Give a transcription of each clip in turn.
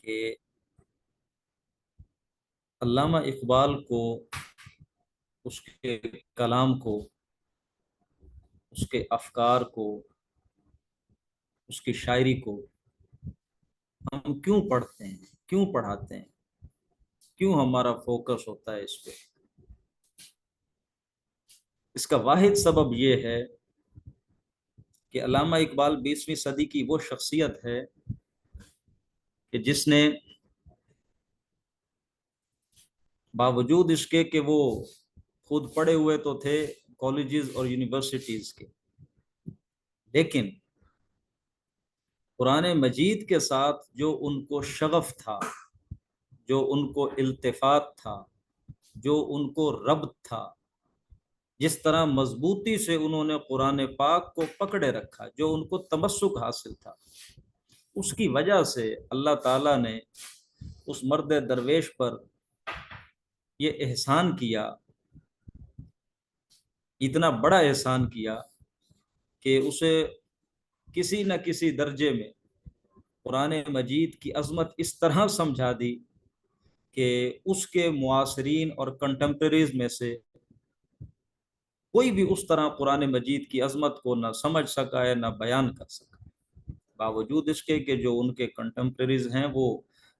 کہ علامہ اقبال کو، اس کے کلام کو، اس کے افکار کو، اس کی شاعری کو ہم کیوں پڑھتے ہیں، کیوں پڑھاتے ہیں، کیوں ہمارا فوکس ہوتا ہے اس پہ؟ اس کا واحد سبب یہ ہے کہ علامہ اقبال 20ویں صدی کی وہ شخصیت ہے کہ جس نے باوجود اس کے کہ وہ خود پڑھے ہوئے تو تھے کالجز اور یونیورسٹیز کے، لیکن قرآن مجید کے ساتھ جو ان کو شغف تھا، جو ان کو التفات تھا، جو ان کو ربط تھا، جس طرح مضبوطی سے انہوں نے قرآن پاک کو پکڑے رکھا، جو ان کو تمسک حاصل تھا، اس کی وجہ سے اللہ تعالیٰ نے اس مرد درویش پر یہ احسان کیا، اتنا بڑا احسان کیا کہ اسے کسی نہ کسی درجے میں قرآن مجید کی عظمت اس طرح سمجھا دی کہ اس کے معاصرین اور کنٹمپریز میں سے کوئی بھی اس طرح قرآن مجید کی عظمت کو نہ سمجھ سکا ہے، نہ بیان کر سکا، باوجود اس کے کہ جو ان کے کنٹمپریز ہیں وہ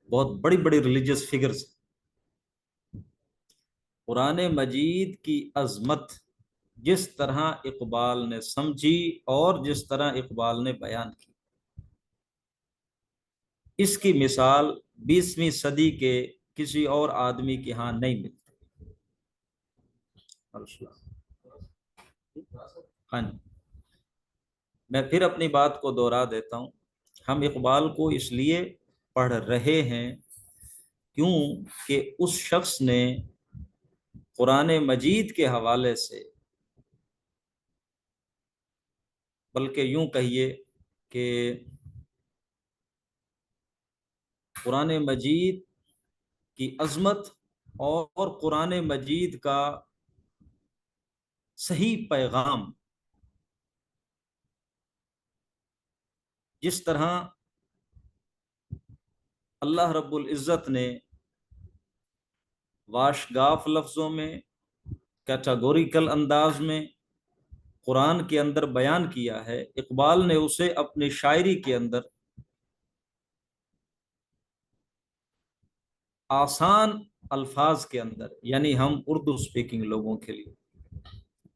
بہت بڑی بڑی ریلیجیس فگرز ہیں۔ قرآن مجید کی عظمت جس طرح اقبال نے سمجھی اور جس طرح اقبال نے بیان کی، اس کی مثال 20ویں صدی کے کسی اور آدمی کے ہاں نہیں ملتی۔ ہاں جی، میں پھر اپنی بات کو دوہرا دیتا ہوں، ہم اقبال کو اس لیے پڑھ رہے ہیں کیوں کہ اس شخص نے قرآن مجید کے حوالے سے، بلکہ یوں کہیے کہ قرآن مجید کی عظمت اور قرآن مجید کا صحیح پیغام جس طرح اللہ رب العزت نے واشگاف لفظوں میں، کیٹاگوریکل انداز میں قرآن کے اندر بیان کیا ہے، اقبال نے اسے اپنی شاعری کے اندر آسان الفاظ کے اندر، یعنی ہم اردو سپیکنگ لوگوں کے لیے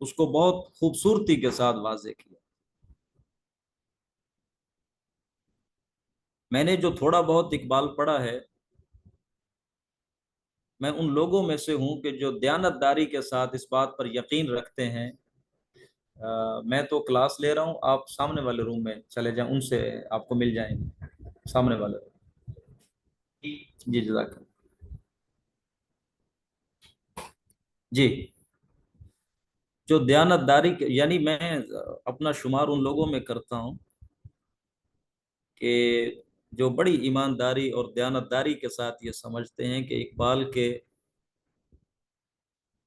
اس کو بہت خوبصورتی کے ساتھ واضح کیا۔ میں نے جو تھوڑا بہت اقبال پڑھا ہے، میں ان لوگوں میں سے ہوں کہ جو دیانت داری کے ساتھ اس بات پر یقین رکھتے ہیں۔ میں تو کلاس لے رہا ہوں، آپ سامنے والے روم میں چلے جائیں، ان سے آپ کو مل جائیں گے سامنے والے روم۔ جی جزاک اللہ۔ جی، جو دیانت داری یعنی میں اپنا شمار ان لوگوں میں کرتا ہوں کہ جو بڑی ایمانداری اور دیانت داری کے ساتھ یہ سمجھتے ہیں کہ اقبال کے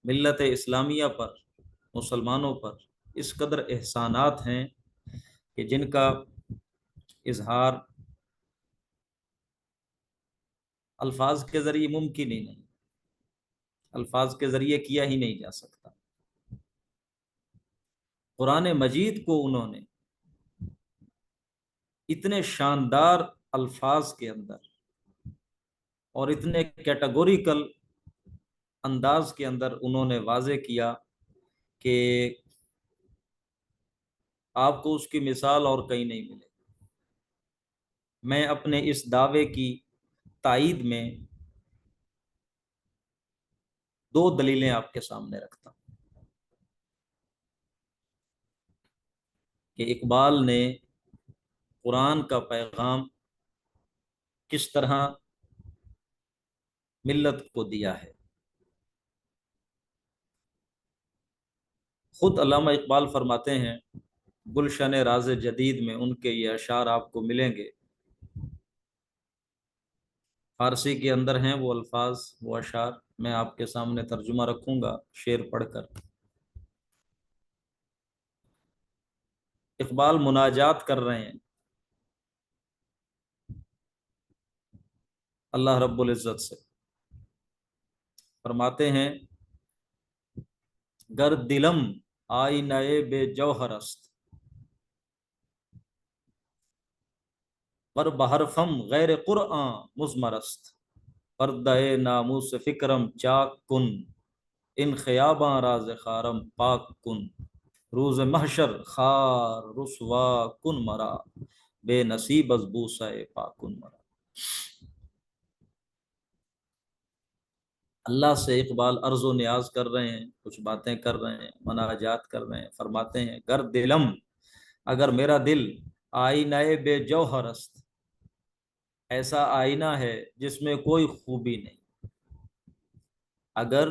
ملت اسلامیہ پر، مسلمانوں پر اس قدر احسانات ہیں کہ جن کا اظہار الفاظ کے ذریعے ممکن ہی نہیں، الفاظ کے ذریعے کیا ہی نہیں جا سکتا۔ قرآن مجید کو انہوں نے اتنے شاندار الفاظ کے اندر اور اتنے کیٹاگوریکل انداز کے اندر انہوں نے واضح کیا کہ آپ کو اس کی مثال اور کہیں نہیں ملے۔ میں اپنے اس دعوے کی تائید میں دو دلیلیں آپ کے سامنے رکھتا ہوں کہ اقبال نے قرآن کا پیغام کس طرح ملت کو دیا ہے۔ خود علامہ اقبال فرماتے ہیں، گلشن راز جدید میں ان کے یہ اشعار آپ کو ملیں گے، فارسی کے اندر ہیں وہ الفاظ، وہ اشعار، میں آپ کے سامنے ترجمہ رکھوں گا شعر پڑھ کر۔ اقبال مناجات کر رہے ہیں، اللہ رب العزت سے فرماتے ہیں گر دلم آئینہ بے جوہر است، پر بحرفم غیر قرآن مضمر است، پردہ ناموس فکرم چاک کن، ان خیاباں راز خارم پاک کن، روز محشر خار رسوا کن مرا، بے نصیب از بوسہ پاکن مرا۔ اللہ سے اقبال عرض و نیاز کر رہے ہیں، کچھ باتیں کر رہے ہیں، مناجات کر رہے ہیں، فرماتے ہیں گر دلم، اگر میرا دل آئینہ بے جوہر است، ایسا آئینہ ہے جس میں کوئی خوبی نہیں، اگر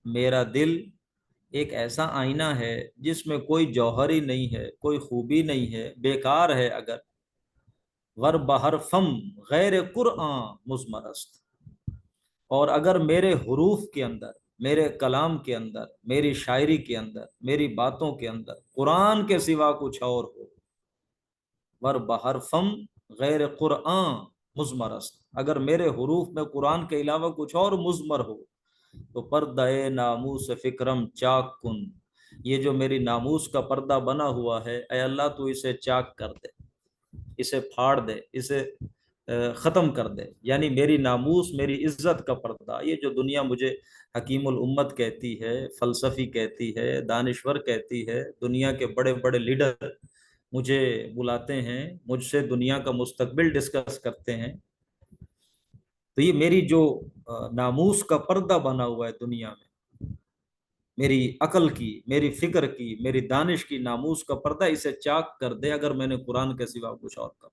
میرا دل ایک ایسا آئینہ ہے جس میں کوئی جوہری نہیں ہے، کوئی خوبی نہیں ہے، بیکار ہے، اگر ور بہر فم غیر قرآن مضمر است، اور اگر میرے حروف کے اندر، میرے کلام کے اندر، میری شاعری کے اندر، میری باتوں کے اندر قرآن کے سوا کچھ اور ہو، ور بہر فم غیر قرآن مضمر است، اگر میرے حروف میں قرآن کے علاوہ کچھ اور مضمر ہو، تو پردہ ناموس فکرم چاک کن، یہ جو میری ناموس کا پردہ بنا ہوا ہے، اے اللہ تو اسے چاک کر دے، اسے پھاڑ دے، اسے ختم کر دے، یعنی میری ناموس، میری عزت کا پردہ، یہ جو دنیا مجھے حکیم الامت کہتی ہے، فلسفی کہتی ہے، دانشور کہتی ہے، دنیا کے بڑے بڑے لیڈر مجھے بلاتے ہیں، مجھ سے دنیا کا مستقبل ڈسکس کرتے ہیں، تو یہ میری جو ناموس کا پردہ بنا ہوا ہے دنیا میں، میری عقل کی، میری فکر کی، میری دانش کی ناموس کا پردہ، اسے چاک کر دے اگر میں نے قرآن کے سوا کچھ اور کہا۔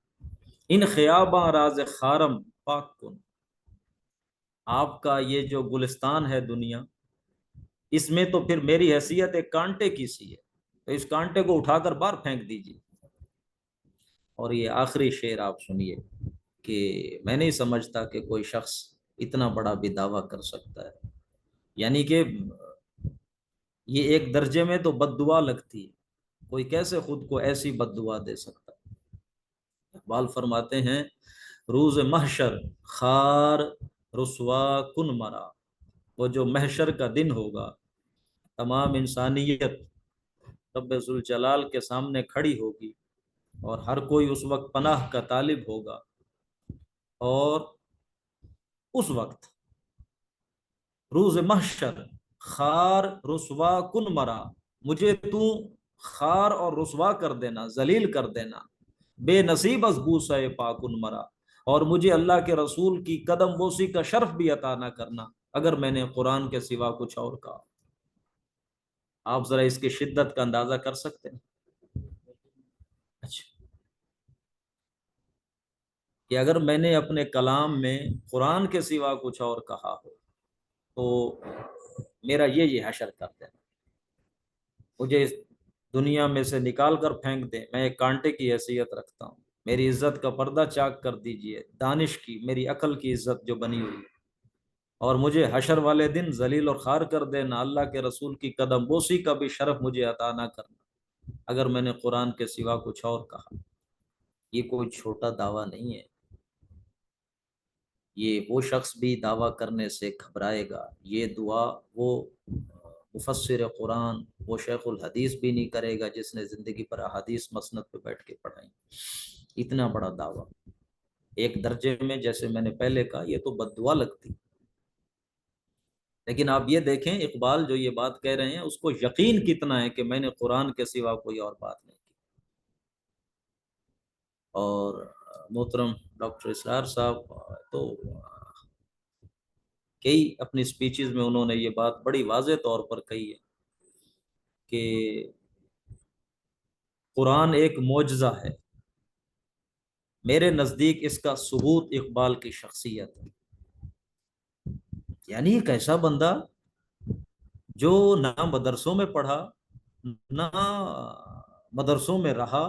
ان خیاباں راز خارم پاک کن، آپ کا یہ جو گلستان ہے دنیا، اس میں تو پھر میری حیثیت ایک کانٹے کی سی ہے، تو اس کانٹے کو اٹھا کر باہر پھینک دیجیے۔ اور یہ آخری شعر آپ سنیے کہ میں نہیں سمجھتا کہ کوئی شخص اتنا بڑا بھی دعویٰ کر سکتا ہے، یعنی کہ یہ ایک درجے میں تو بد دعا لگتی ہے، کوئی کیسے خود کو ایسی بد دعا دے سکتا ہے۔ اقبال فرماتے ہیں روز محشر خار رسوا کن مرا، وہ جو محشر کا دن ہوگا، تمام انسانیت رب ذوالجلال کے سامنے کھڑی ہوگی، اور ہر کوئی اس وقت پناہ کا طالب ہوگا، اور اس وقت روز محشر خار رسوا کن مرا، مجھے تو خار اور رسوا کر دینا، ذلیل کر دینا، بے نصیب از بوسہ پاکن مرا، اور مجھے اللہ کے رسول کی قدم بوسی کا شرف بھی عطا نہ کرنا اگر میں نے قرآن کے سوا کچھ اور کہا۔ آپ ذرا اس کی شدت کا اندازہ کر سکتے ہیں؟ اچھا، کہ اگر میں نے اپنے کلام میں قرآن کے سوا کچھ اور کہا ہو تو میرا یہ حشر کر دینا، مجھے اس دنیا میں سے نکال کر پھینک دیں، میں ایک کانٹے کی حیثیت رکھتا ہوں، میری عزت کا پردہ چاک کر دیجئے، دانش کی، میری عقل کی عزت جو بنی ہوئی، اور مجھے حشر والے دن ذلیل اور خوار کر دینا، اللہ کے رسول کی قدم بوسی کا بھی شرف مجھے عطا نہ کرنا اگر میں نے قرآن کے سوا کچھ اور کہا۔ یہ کوئی چھوٹا دعویٰ نہیں ہے، یہ وہ شخص بھی دعویٰ کرنے سے گھبرائے گا، یہ دعا وہ مفسر قرآن، وہ شیخ الحدیث بھی نہیں کرے گا جس نے زندگی پر احادیث مسند پہ بیٹھ کے پڑھائیں۔ اتنا بڑا دعویٰ ایک درجے میں، جیسے میں نے پہلے کہا، یہ تو بد دعا لگتی، لیکن آپ یہ دیکھیں اقبال جو یہ بات کہہ رہے ہیں اس کو یقین کتنا ہے کہ میں نے قرآن کے سوا کوئی اور بات نہیں کی۔ اور محترم ڈاکٹر اسرار صاحب تو کئی اپنی سپیچز میں انہوں نے یہ بات بڑی واضح طور پر کہی ہے کہ قرآن ایک معجزہ ہے، میرے نزدیک اس کا ثبوت اقبال کی شخصیت ہے، یعنی ایک ایسا بندہ جو نہ مدرسوں میں پڑھا، نہ مدرسوں میں رہا،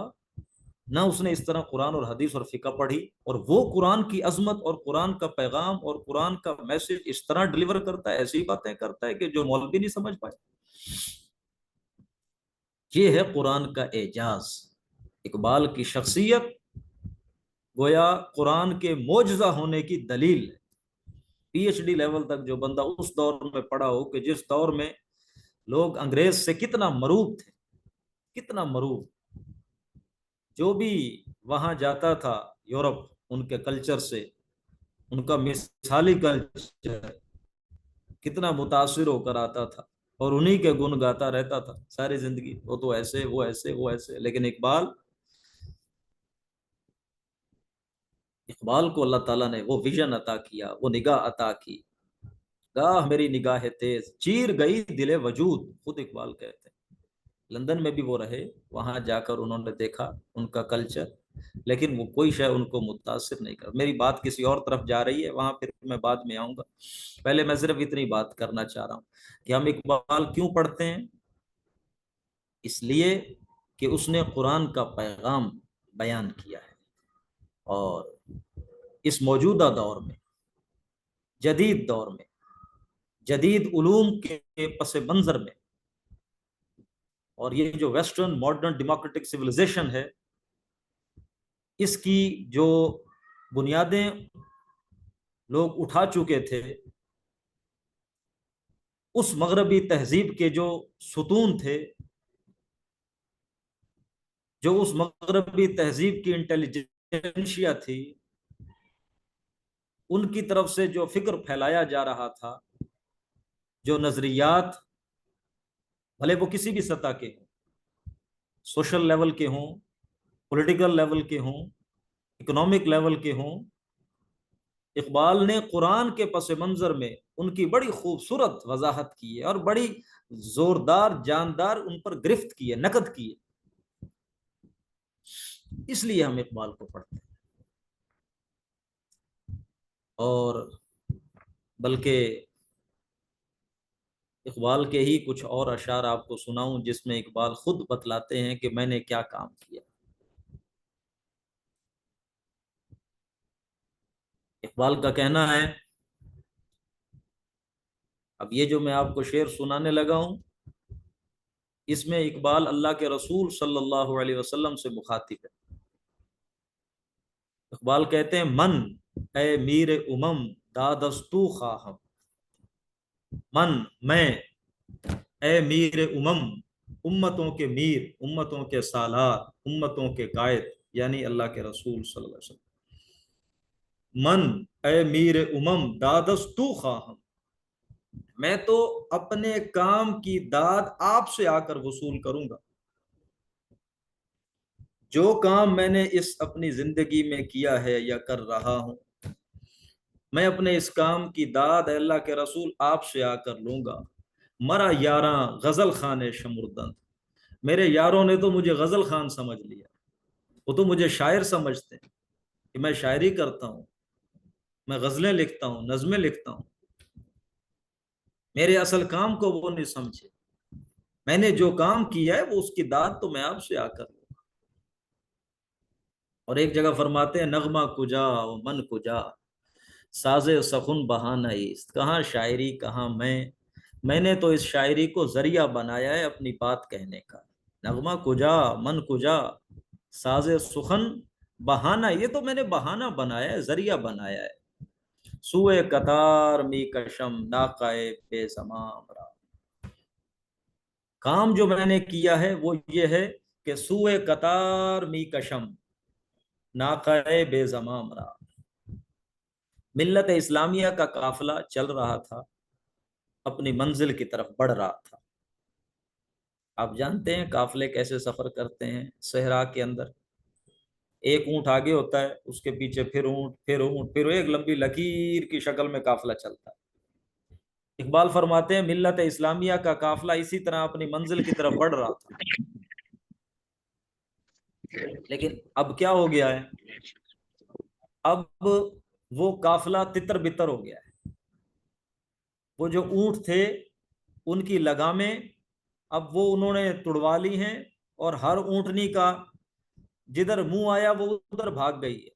نہ اس نے اس طرح قرآن اور حدیث اور فقہ پڑھی، اور وہ قرآن کی عظمت اور قرآن کا پیغام اور قرآن کا میسج اس طرح ڈلیور کرتا ہے، ایسی باتیں کرتا ہے کہ جو مولوی نہیں سمجھ پائے۔ یہ ہے قرآن کا اعجاز، اقبال کی شخصیت گویا قرآن کے معجزہ ہونے کی دلیل ہے۔ پی ایچ ڈی لیول تک جو بندہ اس دور میں پڑھا ہو کہ جس دور میں لوگ انگریز سے کتنا مروب تھے، کتنا مروب، جو بھی وہاں جاتا تھا یورپ ان کے کلچر سے، ان کا مثالی کلچر کتنا متاثر ہو کر آتا تھا اور انہی کے گن گاتا رہتا تھا ساری زندگی، وہ تو ایسے، وہ ایسے، وہ ایسے۔ لیکن اقبال کو اللہ تعالیٰ نے وہ ویژن عطا کیا، وہ نگاہ عطا کی، گاہ میری نگاہ تیز چیر گئی دل وجود، خود اقبال کہتے ہیں۔ لندن میں بھی وہ رہے، وہاں جا کر انہوں نے دیکھا ان کا کلچر، لیکن وہ کوئی شے ان کو متاثر نہیں کر۔ میری بات کسی اور طرف جا رہی ہے، وہاں پھر میں بعد میں آؤں گا، پہلے میں صرف اتنی بات کرنا چاہ رہا ہوں کہ ہم اقبال کیوں پڑھتے ہیں؟ اس لیے کہ اس نے قرآن کا پیغام بیان کیا ہے، اور اس موجودہ دور میں، جدید دور میں، جدید علوم کے پس منظر میں، اور یہ جو ویسٹرن ماڈرن ڈیموکریٹک سویلائزیشن ہے، اس کی جو بنیادیں لوگ اٹھا چکے تھے، اس مغربی تہذیب کے جو ستون تھے، جو اس مغربی تہذیب کی انٹیلیجنشیا تھی، ان کی طرف سے جو فکر پھیلایا جا رہا تھا، جو نظریات بھلے وہ کسی بھی سطح کے ہوں، سوشل لیول کے ہوں، پولیٹیکل لیول کے ہوں، اکنامک لیول کے ہوں، اقبال نے قرآن کے پس منظر میں ان کی بڑی خوبصورت وضاحت کی ہے اور بڑی زوردار جاندار ان پر گرفت کی ہے، نقد کی ہے۔ اس لیے ہم اقبال کو پڑھتے ہیں، اور بلکہ اقبال کے ہی کچھ اور اشعار آپ کو سناؤں جس میں اقبال خود بتلاتے ہیں کہ میں نے کیا کام کیا۔ اقبال کا کہنا ہے، اب یہ جو میں آپ کو شعر سنانے لگا ہوں، اس میں اقبال اللہ کے رسول صلی اللہ علیہ وسلم سے مخاطب ہے۔ اقبال کہتے ہیں، من اے میر امم دادستو خواہم، میں، اے میر امم، امتوں کے میر، امتوں کے سالار، امتوں کے قائد، یعنی اللہ کے رسول صلی اللہ علیہ وسلم۔ من اے میر امم دادستو خواہم، میں تو اپنے کام کی داد آپ سے آ کر وصول کروں گا۔ جو کام میں نے اس اپنی زندگی میں کیا ہے یا کر رہا ہوں، میں اپنے اس کام کی داد اے اللہ کے رسول آپ سے آ کر لوں گا۔ مرا یاراں غزل خان شمردند، میرے یاروں نے تو مجھے غزل خان سمجھ لیا، وہ تو مجھے شاعر سمجھتے ہیں کہ میں شاعری کرتا ہوں، میں غزلیں لکھتا ہوں، نظمیں لکھتا ہوں، میرے اصل کام کو وہ نہیں سمجھے۔ میں نے جو کام کیا ہے وہ اس کی داد تو میں آپ سے آ کر لوں۔ اور ایک جگہ فرماتے ہیں، نغمہ کجا و من کجا، ساز سخن بہانہ است، کہاں شاعری کہاں میں نے تو اس شاعری کو ذریعہ بنایا ہے اپنی بات کہنے کا۔ نغمہ کجا من کجا ساز سخن بہانہ، یہ تو میں نے بہانہ بنایا ہے، ذریعہ بنایا ہے۔ سوئے قطار می کشم ناقائے بے زمام را، کام جو میں نے کیا ہے وہ یہ ہے کہ سوئے قطار می کشم ناقائے بے زمام را، ملت اسلامیہ کا قافلہ چل رہا تھا، اپنی منزل کی طرف بڑھ رہا تھا۔ آپ جانتے ہیں قافلے کیسے سفر کرتے ہیں صحرا کے اندر، ایک اونٹ آگے ہوتا ہے، اس کے پیچھے پھر اونٹ، پھر اونٹ، پھر ایک لمبی لکیر کی شکل میں قافلہ چلتا ہے۔ اقبال فرماتے ہیں، ملت اسلامیہ کا قافلہ اسی طرح اپنی منزل کی طرف بڑھ رہا تھا، لیکن اب کیا ہو گیا ہے؟ اب وہ قافلہ تتر بتر ہو گیا ہے۔ وہ جو اونٹ تھے ان کی لگامیں اب وہ انہوں نے تڑوا لی ہیں، اور ہر اونٹنی کا جدھر منہ آیا وہ ادھر بھاگ گئی ہے۔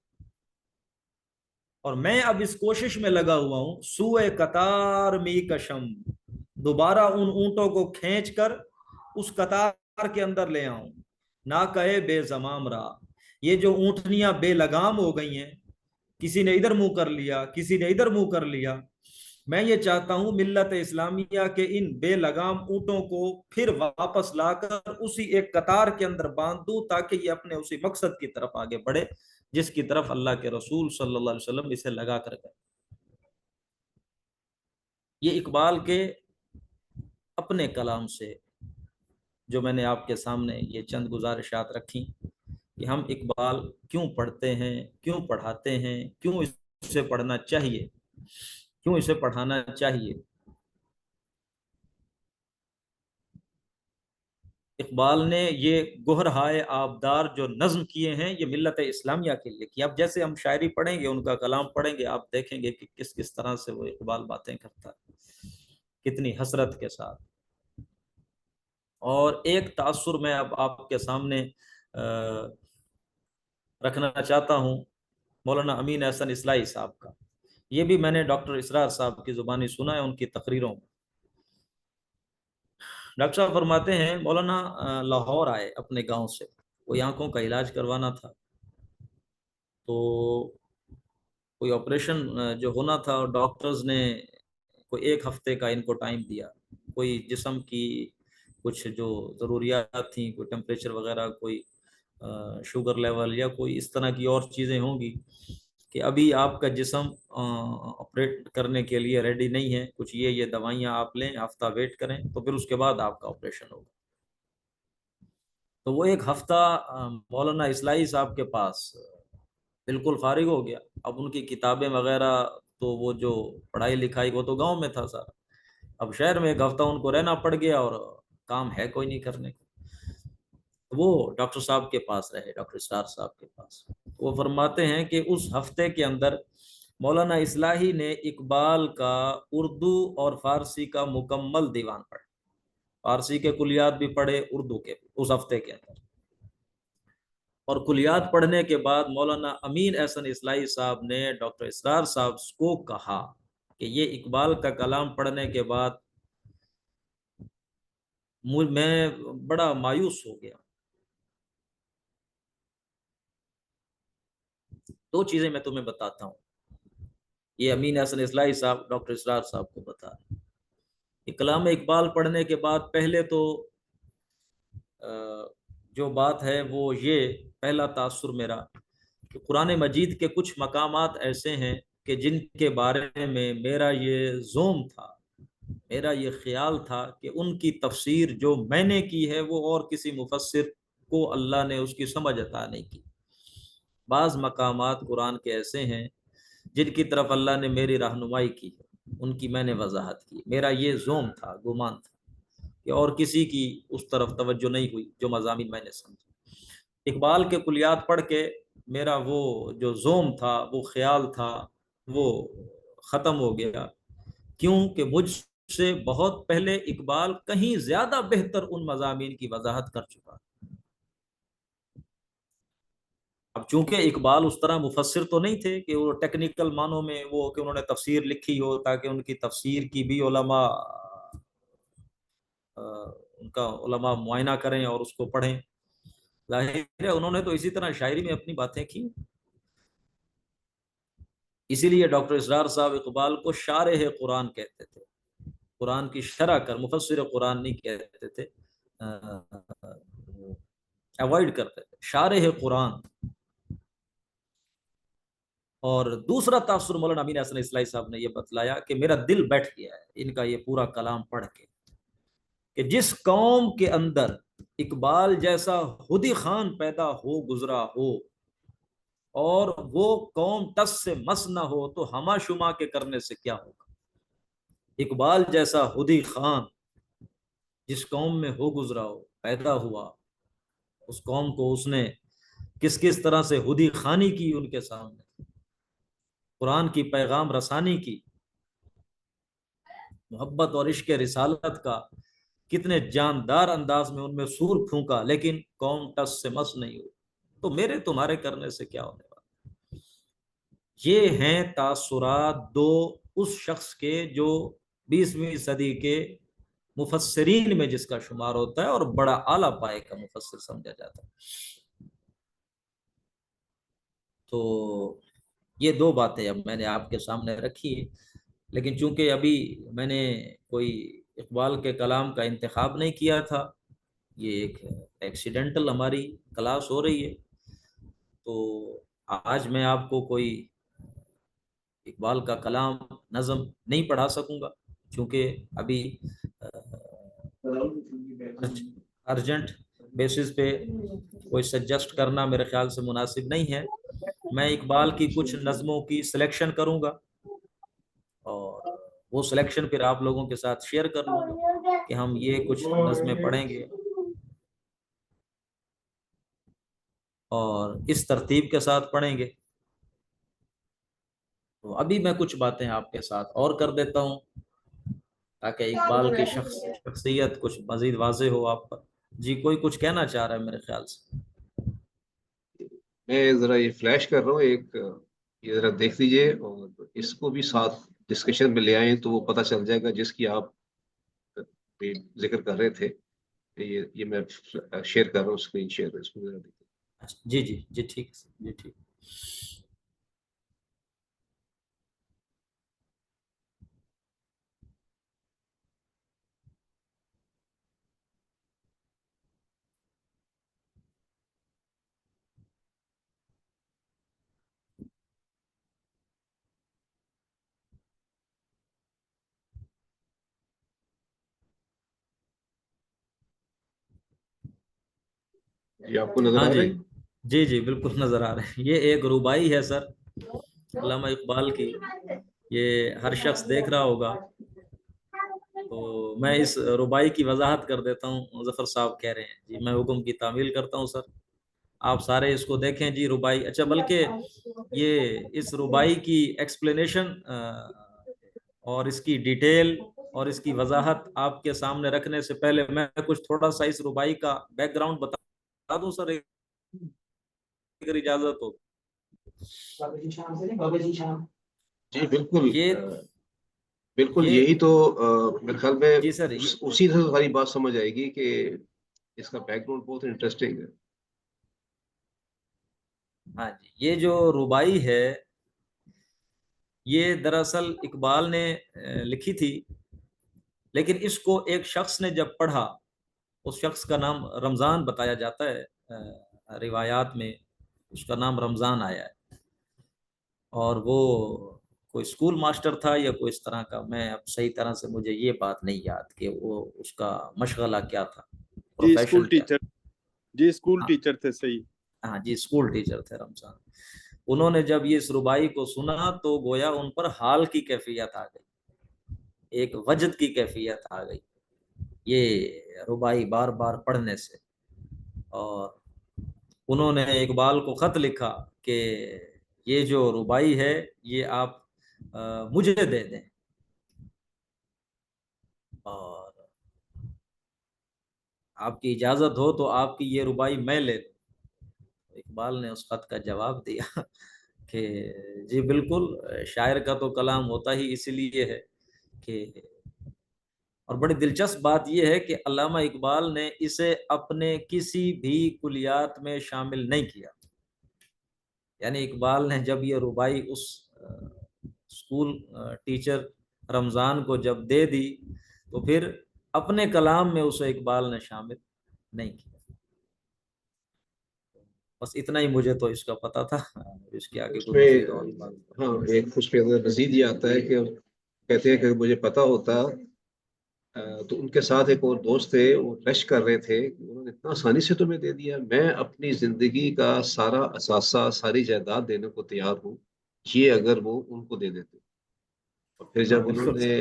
اور میں اب اس کوشش میں لگا ہوا ہوں، سوئے قطار می کشم، دوبارہ ان اونٹوں کو کھینچ کر اس قطار کے اندر لے آؤں۔ نہ کہے بے زمام را، یہ جو اونٹنیاں بے لگام ہو گئی ہیں، کسی نے ادھر منہ کر لیا، کسی نے ادھر منہ کر لیا، میں یہ چاہتا ہوں ملت اسلامیہ کے ان بے لگام اونٹوں کو پھر واپس لا کر اسی ایک قطار کے اندر باندھ دوں تاکہ یہ اپنے اسی مقصد کی طرف آگے بڑھے جس کی طرف اللہ کے رسول صلی اللہ علیہ وسلم اسے لگا کر گئے۔ یہ اقبال کے اپنے کلام سے جو میں نے آپ کے سامنے یہ چند گزارشات رکھی کہ ہم اقبال کیوں پڑھتے ہیں، کیوں پڑھاتے ہیں، کیوں اسے پڑھنا چاہیے، کیوں اسے پڑھانا چاہیے۔ اقبال نے یہ گوہرہائے آبدار جو نظم کیے ہیں یہ ملت اسلامیہ کے لیے کیا۔ اب جیسے ہم شاعری پڑھیں گے، ان کا کلام پڑھیں گے، آپ دیکھیں گے کہ کس کس طرح سے وہ اقبال باتیں کرتا ہے، کتنی حسرت کے ساتھ۔ اور ایک تاثر میں اب آپ کے سامنے رکھنا چاہتا ہوں مولانا امین احسن اصلاحی صاحب کا۔ یہ بھی میں نے ڈاکٹر اسرار صاحب کی زبانی سنا ہے ان کی تقریروں میں۔ ڈاکٹر صاحب فرماتے ہیں مولانا لاہور آئے اپنے گاؤں سے، کوئی آنکھوں کا علاج کروانا تھا، تو کوئی آپریشن جو ہونا تھا، اور ڈاکٹرز نے کوئی ایک ہفتے کا ان کو ٹائم دیا۔ کوئی جسم کی کچھ جو ضروریات تھیں، کوئی ٹیمپریچر وغیرہ، کوئی شوگر لیول یا کوئی اس طرح کی اور چیزیں ہوں گی کہ ابھی آپ کا جسم آپریٹ کرنے کے لیے ریڈی نہیں ہے، کچھ یہ دوائیاں آپ لیں، ہفتہ ویٹ کریں تو پھر اس کے بعد آپ کا آپریشن ہوگا۔ تو وہ ایک ہفتہ مولانا اصلاحی صاحب کے پاس بالکل فارغ ہو گیا۔ اب ان کی کتابیں وغیرہ تو وہ جو پڑھائی لکھائی وہ تو گاؤں میں تھا سارا، اب شہر میں ایک ہفتہ ان کو رہنا پڑ گیا اور کام ہے کوئی نہیں کرنے کو۔ وہ ڈاکٹر صاحب کے پاس رہے، ڈاکٹر اسرار صاحب کے پاس۔ وہ فرماتے ہیں کہ اس ہفتے کے اندر مولانا اصلاحی نے اقبال کا اردو اور فارسی کا مکمل دیوان پڑھا، فارسی کے کلیات بھی پڑھے، اردو کے بھی، اس ہفتے کے اندر۔ اور کلیات پڑھنے کے بعد مولانا امین احسن اصلاحی صاحب نے ڈاکٹر اسرار صاحب کو کہا کہ یہ اقبال کا کلام پڑھنے کے بعد میں بڑا مایوس ہو گیا۔ دو چیزیں میں تمہیں بتاتا ہوں، یہ امین احسن اصلاحی صاحب ڈاکٹر اسرار صاحب کو بتا رہے ہیں۔ کلام اقبال پڑھنے کے بعد پہلے تو جو بات ہے وہ یہ، پہلا تاثر میرا کہ قرآن مجید کے کچھ مقامات ایسے ہیں کہ جن کے بارے میں میرا یہ زوم تھا، میرا یہ خیال تھا کہ ان کی تفسیر جو میں نے کی ہے وہ اور کسی مفسر کو اللہ نے اس کی سمجھ عطا نہیں کی۔ بعض مقامات قرآن کے ایسے ہیں جن کی طرف اللہ نے میری رہنمائی کی ہے، ان کی میں نے وضاحت کی۔ میرا یہ زوم تھا، گمان تھا کہ اور کسی کی اس طرف توجہ نہیں ہوئی جو مضامین میں نے سمجھے۔ اقبال کے کلیات پڑھ کے میرا وہ جو زوم تھا، وہ خیال تھا، وہ ختم ہو گیا، کیونکہ مجھ سے بہت پہلے اقبال کہیں زیادہ بہتر ان مضامین کی وضاحت کر چکا۔ اب چونکہ اقبال اس طرح مفسر تو نہیں تھے کہ وہ ٹیکنیکل معنوں میں وہ کہ انہوں نے تفسیر لکھی ہو تاکہ ان کی تفسیر کی بھی علماء ان کا علماء معائنہ کریں اور اس کو پڑھیں۔ ظاہر ہے انہوں نے تو اسی طرح شاعری میں اپنی باتیں کی۔ اسی لیے ڈاکٹر اسرار صاحب اقبال کو شارح قرآن کہتے تھے، قرآن کی شرح کر، مفسر قرآن نہیں کہتے تھے، اوائڈ کرتے تھے، شارح قرآن۔ اور دوسرا تاثر مولانا امین احسن اصلاحی صاحب نے یہ بتلایا کہ میرا دل بیٹھ گیا ہے ان کا یہ پورا کلام پڑھ کے، کہ جس قوم کے اندر اقبال جیسا ہدی خان پیدا ہو گزرا ہو اور وہ قوم ٹس سے مس نہ ہو تو ہما شما کے کرنے سے کیا ہوگا۔ اقبال جیسا ہدی خان جس قوم میں ہو گزرا ہو، پیدا ہوا، اس قوم کو اس نے کس کس طرح سے ہدی خانی کی، ان کے سامنے قرآن کی پیغام رسانی کی، محبت اور عشق رسالت کا کتنے جاندار انداز میں ان میں سور پھونکا، لیکن قوم ٹس سے مس نہیں ہوئی، تو میرے تمہارے کرنے سے کیا ہونے والا۔ یہ ہیں تاثرات دو اس شخص کے جو 20ویں صدی کے مفسرین میں جس کا شمار ہوتا ہے اور بڑا اعلیٰ پائے کا مفسر سمجھا جاتا ہے۔ تو یہ دو باتیں اب میں نے آپ کے سامنے رکھی۔ لیکن چونکہ ابھی میں نے کوئی اقبال کے کلام کا انتخاب نہیں کیا تھا، یہ ایک ایکسیڈنٹل ہماری کلاس ہو رہی ہے، تو آج میں آپ کو کوئی اقبال کا کلام نظم نہیں پڑھا سکوں گا، چونکہ ابھی ارجنٹ بیسس پہ کوئی سجیسٹ کرنا میرے خیال سے مناسب نہیں ہے۔ میں اقبال کی کچھ نظموں کی سلیکشن کروں گا، اور وہ سلیکشن پھر آپ لوگوں کے ساتھ شیئر کر لوں گا کہ ہم یہ کچھ نظمیں پڑھیں گے، اور اس ترتیب کے ساتھ پڑھیں گے۔ تو ابھی میں کچھ باتیں آپ کے ساتھ اور کر دیتا ہوں تاکہ اقبال کی شخصیت کچھ مزید واضح ہو آپ پر۔ جی کوئی کچھ کہنا چاہ رہا ہے میرے خیال سے؟ میں ذرا یہ فلیش کر رہا ہوں ایک، یہ ذرا دیکھ لیجئے اور اس کو بھی ساتھ ڈسکشن میں لے آئیں تو وہ پتہ چل جائے گا جس کی آپ بھی ذکر کر رہے تھے۔ یہ میں شیئر کر رہا ہوں، اسکرین شیئر، اس کو ذرا دیکھیں۔ جی جی جی ٹھیک جی ٹھیک۔ جی آپ کو نظر ہاں آ رہے جی ہیں؟ جی جی بالکل نظر آ رہے ہیں۔ یہ ایک ربائی ہے سر، علامہ اقبال کی، یہ ہر شخص دیکھ رہا ہوگا، تو میں اس ربائی کی وضاحت کر دیتا ہوں۔ ظفر صاحب کہہ رہے ہیں جی میں حکم کی تعمیل کرتا ہوں سر، آپ سارے اس کو دیکھیں جی ربائی۔ اچھا بلکہ یہ اس ربائی کی ایکسپلینیشن اور اس کی ڈیٹیل اور اس کی وضاحت آپ کے سامنے رکھنے سے پہلے میں کچھ تھوڑا سا اس ربائی کا بیک گراؤنڈ بتا دوں سر، اگر اجازت ہو۔ جی بالکل، یہ بالکل یہ یہی تو میرے خیال میں جی سر اسی سے ساری بات سمجھ آئے گی کہ اس کا بیک گراؤنڈ بہت انٹرسٹنگ ہے۔ ہاں جی، یہ جو ربائی ہے یہ دراصل اقبال نے لکھی تھی، لیکن اس کو ایک شخص نے جب پڑھا، اس شخص کا نام رمضان بتایا جاتا ہے، روایات میں اس کا نام رمضان آیا ہے، اور وہ کوئی اسکول ماسٹر تھا یا کوئی اس طرح کا، میں اب صحیح طرح سے مجھے یہ بات نہیں یاد کہ وہ اس کا مشغلہ کیا تھا، جی اسکول پروفیشن کیا ٹیچر، جی اسکول تھا۔ ٹیچر تھے، صحیح۔ ہاں جی اسکول ٹیچر تھے رمضان۔ انہوں نے جب یہ اس ربائی کو سنا تو گویا ان پر حال کی کیفیت آ گئی، ایک وجد کی کیفیت آ گئی یہ ربائی بار بار پڑھنے سے، اور انہوں نے اقبال کو خط لکھا کہ یہ جو ربائی ہے یہ آپ مجھے دے دیں، اور آپ کی اجازت ہو تو آپ کی یہ ربائی میں لے لوں۔ اقبال نے اس خط کا جواب دیا کہ جی بالکل، شاعر کا تو کلام ہوتا ہی اسی لیے ہے کہ، اور بڑی دلچسپ بات یہ ہے کہ علامہ اقبال نے اسے اپنے کسی بھی کلیات میں شامل نہیں کیا، یعنی اقبال نے جب یہ ربائی اس اسکول ٹیچر رمضان کو جب دے دی تو پھر اپنے کلام میں اسے اقبال نے شامل نہیں کیا۔ بس اتنا ہی مجھے تو اس کا پتا تھا، اس کے آگے اس کوئی میں مزید اور بات۔ ہاں ایک اس پہ مزید یہ آتا ہے کہ کہتے ہیں کہ مجھے پتا ہوتا تو ان کے ساتھ ایک اور دوست تھے، وہ رش کر رہے تھے کہ انہوں نے اتنا آسانی سے تمہیں دے دیا، میں اپنی زندگی کا سارا اثاثہ، ساری جائیداد دینے کو تیار ہوں یہ اگر وہ ان کو دے دیتے۔ اور پھر ہاں جب انہوں بالکل نے،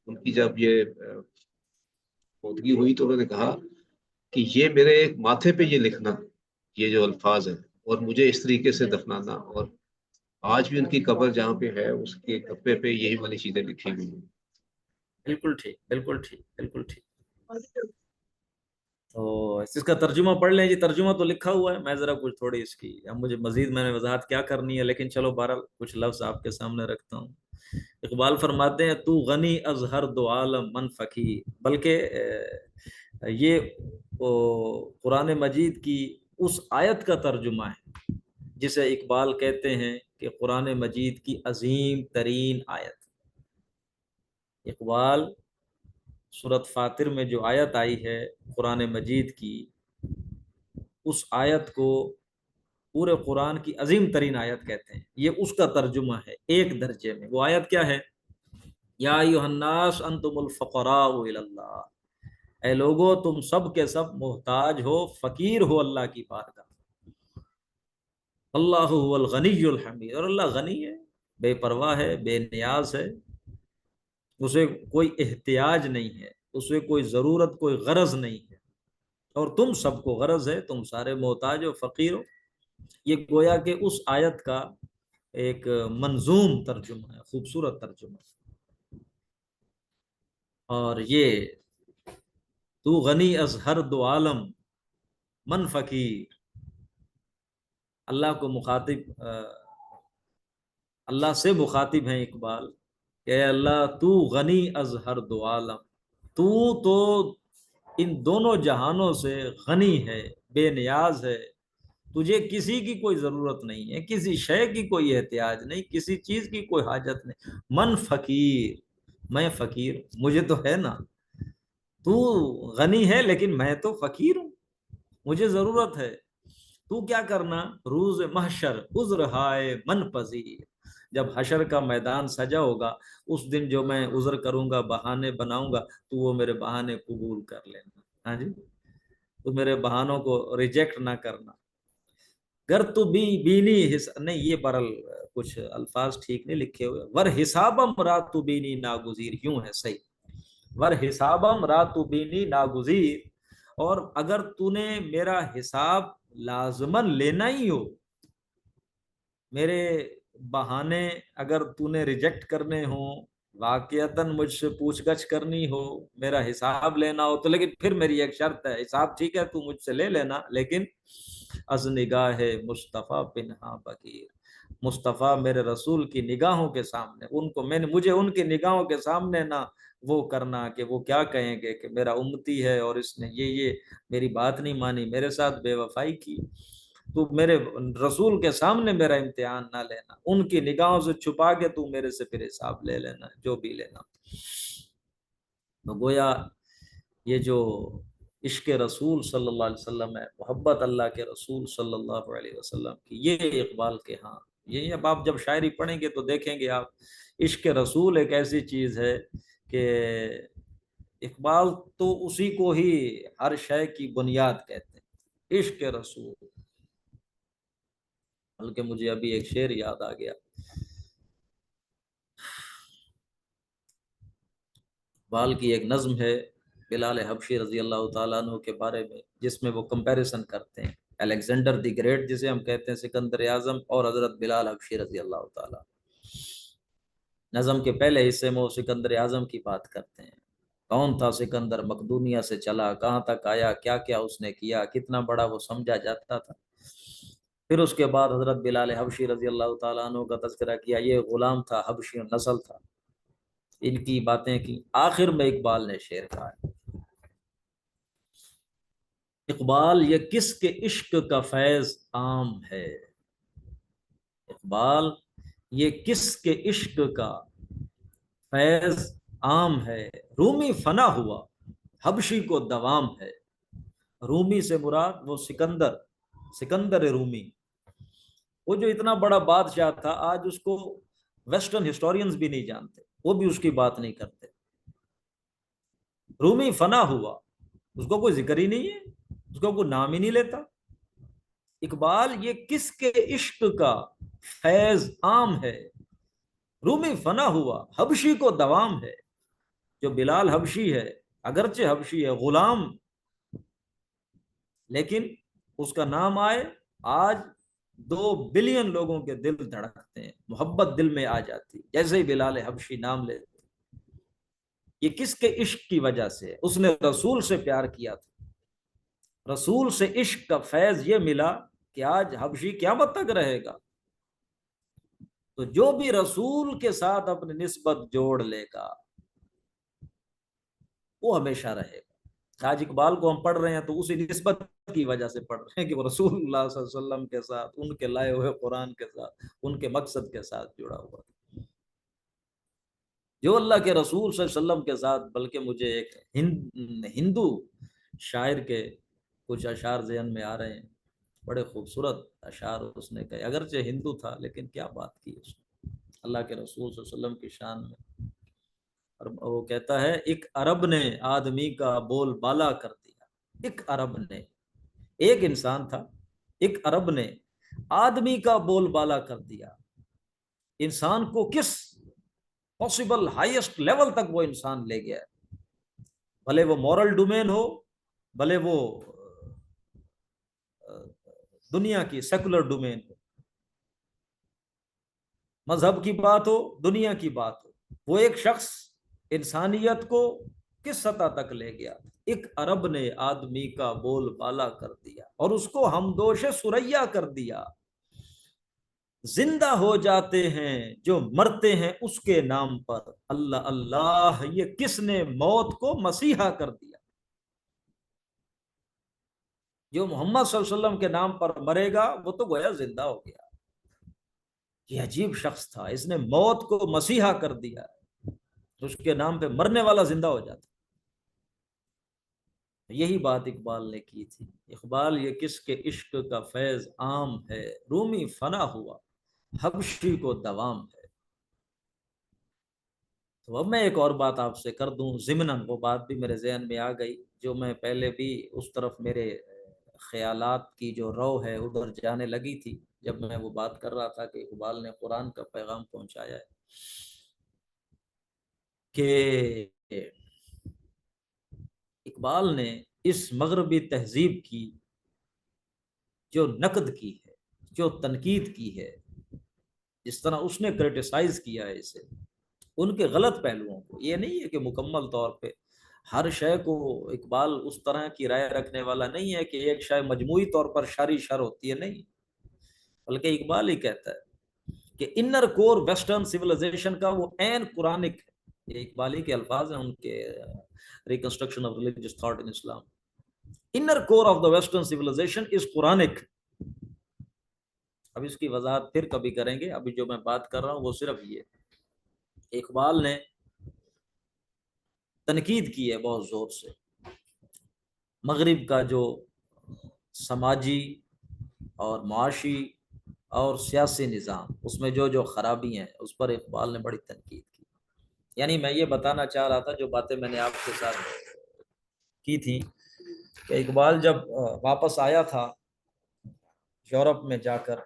ان کی جب یہ مودگی ہوئی تو انہوں نے کہا کہ یہ میرے ایک ماتھے پہ یہ لکھنا، یہ جو الفاظ ہیں، اور مجھے اس طریقے سے دفنانا، اور آج بھی ان کی قبر جہاں پہ ہے اس کے کپڑے پہ یہی والی چیزیں لکھی ہوئی ہیں۔ بالکل ٹھیک بالکل ٹھیک بالکل ٹھیک۔ تو اس کا ترجمہ پڑھ لیں جی، ترجمہ تو لکھا ہوا ہے، میں ذرا کچھ تھوڑی اس کی، اب مجھے مزید میں نے وضاحت کیا کرنی ہے، لیکن چلو بہرحال کچھ لفظ آپ کے سامنے رکھتا ہوں۔ اقبال فرماتے ہیں تو غنی از ہر دو عالم من فقیر، بلکہ یہ قرآن مجید کی اس آیت کا ترجمہ ہے جسے اقبال کہتے ہیں کہ قرآن مجید کی عظیم ترین آیت، اقبال سورۃ فاطر میں جو آیت آئی ہے قرآن مجید کی، اس آیت کو پورے قرآن کی عظیم ترین آیت کہتے ہیں. یہ اس کا ترجمہ ہے ایک درجے میں. وہ آیت کیا ہے؟ یا ایھا الناس انتم الفقراء الی اللہ، اے لوگو تم سب کے سب محتاج ہو، فقیر ہو اللہ کی بارگاہ. اللہ هو الغنی الحمید، اور اللہ غنی ہے، بے پرواہ ہے، بے نیاز ہے، اسے کوئی احتیاج نہیں ہے، اسے کوئی ضرورت، کوئی غرض نہیں ہے، اور تم سب کو غرض ہے، تم سارے محتاج ہو، فقیر ہو. یہ گویا کہ اس آیت کا ایک منظوم ترجمہ ہے، خوبصورت ترجمہ ہے. اور یہ تو غنی از ہر دو عالم من فقیر، اللہ کو مخاطب اللہ سے مخاطب ہیں اقبال کہ اے اللہ تو غنی از ہر دو عالم، تو ان دونوں جہانوں سے غنی ہے، بے نیاز ہے، تجھے کسی کی کوئی ضرورت نہیں ہے، کسی شے کی کوئی احتیاج نہیں، کسی چیز کی کوئی حاجت نہیں. من فقیر، میں فقیر ہوں، مجھے تو ہے نا. تو غنی ہے لیکن میں تو فقیر ہوں، مجھے ضرورت ہے. تو کیا کرنا؟ روز محشر عذر ہائے من پذیر، جب حشر کا میدان سجا ہوگا اس دن جو میں عذر کروں گا، بہانے بناؤں گا، تو وہ میرے بہانے قبول کر لینا. ہاں جی، تو میرے بہانوں کو ریجیکٹ نہ کرنا. گر تو بینی نہیں، یہ برل کچھ الفاظ ٹھیک نہیں لکھے ہوئے. ور حسابم رات تو بینی ناگزیر، یوں ہے صحیح. ور حسابم رات تو بینی ناگزیر، اور اگر تو نے میرا حساب لازماً لینا ہی ہو، میرے بہانے اگر تو نے ریجیکٹ کرنے ہوں، واقعتاً مجھ سے پوچھ گچھ کرنی ہو، میرا حساب لینا ہو، تو لیکن پھر میری ایک شرط ہے. حساب ٹھیک ہے تو مجھ سے لے لینا، لیکن از نگاہ مصطفیٰ پنہاں بگیر، مصطفیٰ میرے رسول کی نگاہوں کے سامنے، ان کو مجھے ان کی نگاہوں کے سامنے نہ وہ کرنا کہ وہ کیا کہیں گے کہ میرا امتی ہے اور اس نے یہ میری بات نہیں مانی، میرے ساتھ بے وفائی کی. تو میرے رسول کے سامنے میرا امتحان نہ لینا، ان کی نگاہوں سے چھپا کے تو میرے سے پھر حساب لے لینا جو بھی لینا. تو گویا یہ جو عشق رسول صلی اللہ علیہ وسلم ہے، محبت اللہ کے رسول صلی اللہ علیہ وسلم کی، یہ اقبال کے ہاں یہ. اب آپ جب شاعری پڑھیں گے تو دیکھیں گے آپ، عشق رسول ایک ایسی چیز ہے کہ اقبال تو اسی کو ہی ہر شے کی بنیاد کہتے ہیں، عشق رسول. بلکہ مجھے ابھی ایک شعر یاد آ گیا، اقبال کی ایک نظم ہے بلال حبشی رضی اللہ تعالیٰ عنہ کے بارے میں، جس میں وہ کمپیریزن کرتے ہیں الیگزینڈر دی گریٹ جسے ہم کہتے ہیں، سکندر اعظم، اور حضرت بلال حبشی رضی اللہ تعالیٰ. نظم کے پہلے حصے میں وہ سکندر اعظم کی بات کرتے ہیں، کون تھا سکندر، مقدونیہ سے چلا، کہاں تک آیا، کیا کیا اس نے کیا، کتنا بڑا وہ سمجھا جاتا تھا. پھر اس کے بعد حضرت بلال حبشی رضی اللہ تعالیٰ عنہ کا تذکرہ کیا، یہ غلام تھا، حبشی نسل تھا، ان کی باتیں کی. آخر میں اقبال نے شعر کہا ہے، اقبال یہ کس کے عشق کا فیض عام ہے، اقبال یہ کس کے عشق کا فیض عام ہے، رومی فنا ہوا حبشی کو دوام ہے. رومی سے مراد وہ سکندر رومی، وہ جو اتنا بڑا بادشاہ تھا، آج اس کو ویسٹرن ہسٹورینز بھی نہیں جانتے، وہ بھی اس کی بات نہیں کرتے. رومی فنا ہوا، اس کو کوئی ذکر ہی نہیں ہے، اس کو کوئی نام ہی نہیں لیتا. اقبال یہ کس کے عشق کا فیض عام ہے، رومی فنا ہوا حبشی کو دوام ہے. جو بلال حبشی ہے، اگرچہ حبشی ہے، غلام، لیکن اس کا نام آئے، آج 2 بلین لوگوں کے دل دھڑکتے ہیں، محبت دل میں آ جاتی جیسے ہی بلال حبشی نام لیتے. یہ کس کے عشق کی وجہ سے؟ اس نے رسول سے پیار کیا تھا، رسول سے عشق کا فیض یہ ملا کہ آج حبشی قیامت تک رہے گا. تو جو بھی رسول کے ساتھ اپنی نسبت جوڑ لے گا وہ ہمیشہ رہے گا. آج اقبال کو ہم پڑھ رہے ہیں تو اسی نسبت کی وجہ سے پڑھ رہے ہیں کہ وہ رسول اللہ صلی اللہ علیہ وسلم کے ساتھ، ان کے لائے ہوئے قرآن کے ساتھ، ان کے مقصد کے ساتھ جڑا ہوا. جو اللہ کے رسول صلی اللہ علیہ وسلم کے ساتھ، بلکہ مجھے ایک ہندو شاعر کے کچھ اشعار ذہن میں آ رہے ہیں، بڑے خوبصورت اشعار اس نے کہے، اگرچہ ہندو تھا لیکن کیا بات کی اس نے اللہ کے رسول صلی اللہ علیہ وسلم کی شان میں۔ اور وہ کہتا ہے ایک عرب نے آدمی کا بول بالا کر دیا، ایک عرب نے، ایک انسان تھا، ایک عرب نے آدمی کا بول بالا کر دیا۔ انسان کو کس پاسبل ہائیسٹ لیول تک وہ انسان لے گیا ہے، بھلے وہ مورل ڈومین ہو، بھلے وہ دنیا کی سیکولر ڈومین ہو، مذہب کی بات ہو، دنیا کی بات ہو، وہ ایک شخص انسانیت کو کس سطح تک لے گیا۔ ایک عرب نے آدمی کا بول بالا کر دیا اور اس کو ہمدوش ثریا کر دیا۔ زندہ ہو جاتے ہیں جو مرتے ہیں اس کے نام پر، اللہ اللہ، یہ کس نے موت کو مسیحا کر دیا۔ جو محمد صلی اللہ علیہ وسلم کے نام پر مرے گا وہ تو گویا زندہ ہو گیا۔ یہ عجیب شخص تھا، اس نے موت کو مسیحا کر دیا، اس کے نام پہ مرنے والا زندہ ہو جاتا۔ یہی بات اقبال نے کی تھی، اقبال یہ کس کے عشق کا فیض عام ہے، رومی فنا ہوا حبشی کو دوام ہے۔ تو اب میں ایک اور بات آپ سے کر دوں ضمناً، وہ بات بھی میرے ذہن میں آ گئی جو میں پہلے بھی اس طرف میرے خیالات کی جو رو ہے ادھر جانے لگی تھی جب میں وہ بات کر رہا تھا کہ اقبال نے قرآن کا پیغام پہنچایا ہے، کہ اقبال نے اس مغربی تہذیب کی جو نقد کی ہے، جو تنقید کی ہے، جس طرح اس نے کرٹیسائز کیا ہے اسے، ان کے غلط پہلوؤں کو، یہ نہیں ہے کہ مکمل طور پہ ہر شے کو اقبال اس طرح کی رائے رکھنے والا نہیں ہے کہ ایک شے مجموعی طور پر شر ہی شر ہوتی ہے، نہیں، بلکہ اقبال ہی کہتا ہے کہ انر کور ویسٹرن سویلائزیشن کا وہ عین قرآنک ہے۔ یہ اقبالی کے الفاظ ہیں ان کے reconstruction of religious thought in Islam, inner core of the western civilization is Quranic. اب اس کی وضاحت پھر کبھی کریں گے، ابھی جو میں بات کر رہا ہوں وہ صرف یہ، اقبال نے تنقید کی ہے بہت زور سے مغرب کا جو سماجی اور معاشی اور سیاسی نظام، اس میں جو خرابی ہیں اس پر اقبال نے بڑی تنقید کی۔ یعنی میں یہ بتانا چاہ رہا تھا، جو باتیں میں نے آپ کے ساتھ کی تھی، کہ اقبال جب واپس آیا تھا یورپ میں جا کر،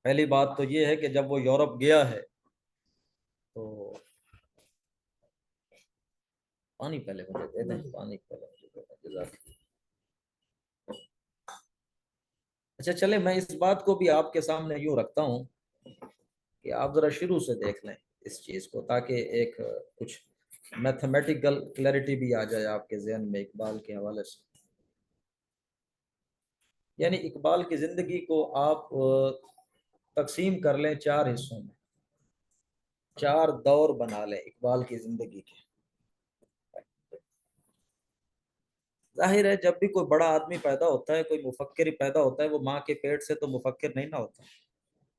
پہلی بات تو یہ ہے کہ جب وہ یورپ گیا ہے تو پانی پہلے مجھے دے دیں، پانی پہلے مجھے دے دیں، جزاک اللہ۔ اچھا چلے میں اس بات کو بھی آپ کے سامنے یوں رکھتا ہوں کہ آپ ذرا شروع سے دیکھ لیں اس چیز کو، تاکہ ایک کچھ میتھمیٹیکل کلیئرٹی بھی آ جائے آپ کے ذہن میں اقبال کے حوالے سے۔ یعنی اقبال کی زندگی کو آپ تقسیم کر لیں 4 حصوں میں، 4 دور بنا لیں اقبال کی زندگی کے۔ ظاہر ہے جب بھی کوئی بڑا آدمی پیدا ہوتا ہے، کوئی مفکر پیدا ہوتا ہے، وہ ماں کے پیٹ سے تو مفکر نہیں نہ ہوتا،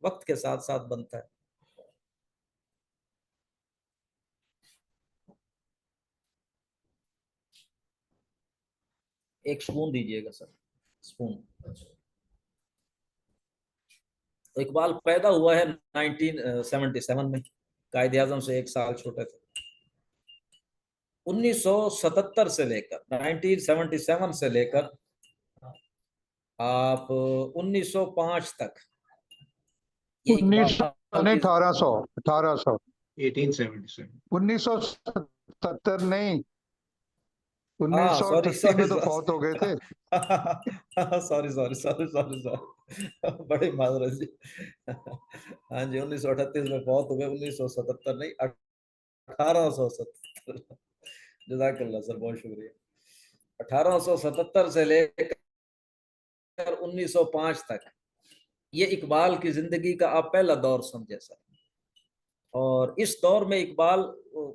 وقت کے ساتھ ساتھ بنتا ہے۔ ایک سپون دیجئے گا سر، سپون۔ اقبال پیدا ہوا ہے 1977 میں، قائد اعظم سے 1 سال چھوٹے تھے۔ 1977 سے لے کر 1977 سے لے کر آپ 1905 تک، یہ اقبال کی 1877 1970 نہیں، ہاں 1938 میں تو فوت ہو گئے تھے۔ سوری بڑی معذرت جی، ہاں جی 1938 میں فوت ہوئے، 1977 نہیں 1877۔ جزاک اللہ سر، بہت شکریہ۔ 1877 سے لے کر 1905 تک یہ اقبال کی زندگی کا آپ پہلا دور سمجھے سر۔ اور اس دور میں اقبال